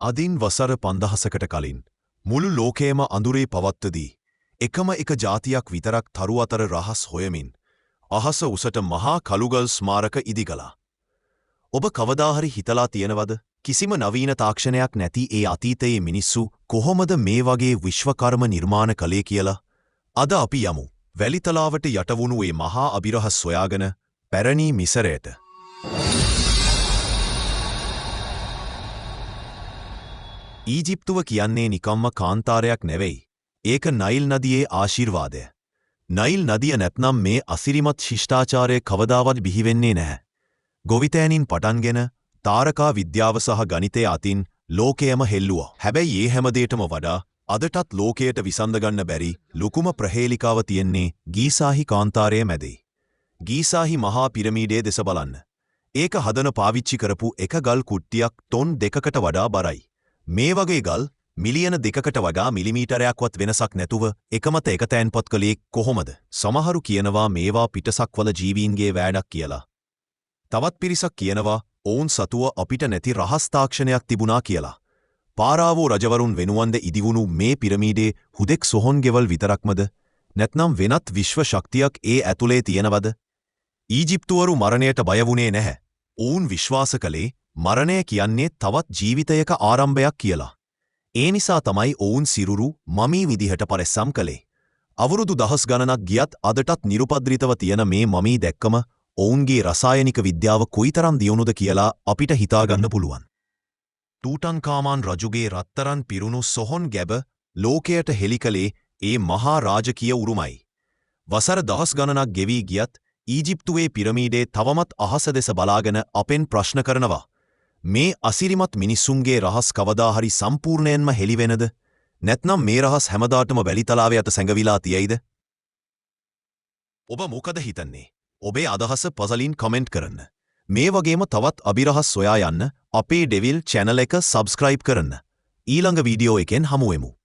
අදින් වසර 5000කට කලින් මුළු ලෝකයේම අඳුරේ පවත්තදී එකම එක ජාතියක් විතරක් තරු අතර රහස් හොයමින් අහස උසට මහා කළුගල් ස්මාරක ඉදිකළා. ඔබ කවදා හරි හිතලා තියෙනවද කිසිම නවීන තාක්ෂණයක් නැති ඒ අතීතයේ මිනිස්සු කොහොමද මේ වගේ විශ්වකර්ම නිර්මාණ කළේ කියලා? අද අපි යමු වැලිතලාවට යටවුණු ඒ මහා අභිරහස් සොයාගෙන පැරණි මිසරයට. ඊජිප්තුව කියන්නේ නිකම්ම කාන්තාරයක් නෙවෙයි. ඒක නයිල් නදියේ ආශිර්වාදය. නයිල් නදිය නැත්නම් මේ අසිරිමත් ශිෂ්ටාචාරය කවදාවත් බිහි වෙන්නේ නැහැ. ගොවිතැනින් පටන්ගෙන තාරකා විද්‍යාව සහ ගණිතය අතින් ලෝකයම හෙල්ලුවා. හැබැයි ඒ හැමදේටම වඩා අදටත් ලෝකයට විසඳගන්න බැරි ලොකුම ප්‍රහේලිකාව තියෙන්නේ ගීසාහි කාන්තාරයේ මැදේ. ගීසාහි මහා පිරමීඩයේ දෙස බලන්න. ඒක හදන පාවිච්චි කරපු එක ගල් කුට්ටියක් ටොන් 2කට වඩා බරයි. මේ වගේ ගල් මිලියන 2කට වඩා මිලිමීටරයක්වත් වෙනසක් නැතුව එකමත එක තැන්පත් කළේ කොහොමද? සමහරු කියනවා මේවා පිටසක්වල ජීවීන්ගේ වැඩක් කියලා. තවත් පිරිසක් කියනවා ඔවුන් සතුව අපිට නැති රහස් තාක්ෂණයක් තිබුණා කියලා. පාරාවෝ රජවරුන් වෙනුවන්ද ඉදිවුණු මේ පිරමීඩේ හුදෙක් සොහොන් ගෙවල් විතරක්මද? නැත්නම් වෙනත් විශ්ව ශක්තියක් ඒ ඇතුලේ තියෙනවද? ඊජිප්තුවරු මරණයට බය වුණේ නැහැ. ඔවුන් විශ්වාස කළේ මරණය කියන්නේ තවත් ජීවිතයක ආරම්භයක් කියලා. ඒ නිසා තමයි ඔවුන් සිරුරු මමී විදිහට පරිස්සම් කළේ. අවුරුදු දහස් ගණනක් ගියත් අදටත් නිරුපද්‍රිතව තියෙන මේ මමී දැක්කම ඔවුන්ගේ රසායනික විද්‍යාව කොයිතරම් දියුණුද කියලා අපිට හිතාගන්න පුළුවන්. ටූටන්කාමාන් රජුගේ රත්තරන් පිරුණු සොහොන් ගැබ ලෝකයට හෙළි කළේ ඒ මහා රාජකීය උරුමයි. වසර දහස් ගණනක් ගෙවී ගියත් ඊජිප්තුවේ පිරමීඩේ තවමත් අහස දෙස බලාගෙන අපෙන් ප්‍රශ්න කරනවා. මේ අසිරිමත් මිනිස්සුන්ගේ රහස් කවදා හරි සම්පූර්ණයෙන්ම හෙළිවෙනද? නැත්නම් මේ රහස් හැමදාටම වැලිතලාවේ අත සැඟවිලා තියෙයිද? ඔබ මොකද හිතන්නේ? ඔබේ අදහස පසලින් කමෙන්ට් කරන්න. මේ වගේම තවත් අභිරහස් සොයා යන්න අපේ ඩෙවිල් channel එක subscribe කරන්න. ඊළඟ වීඩියෝ එකෙන් හමු වෙමු.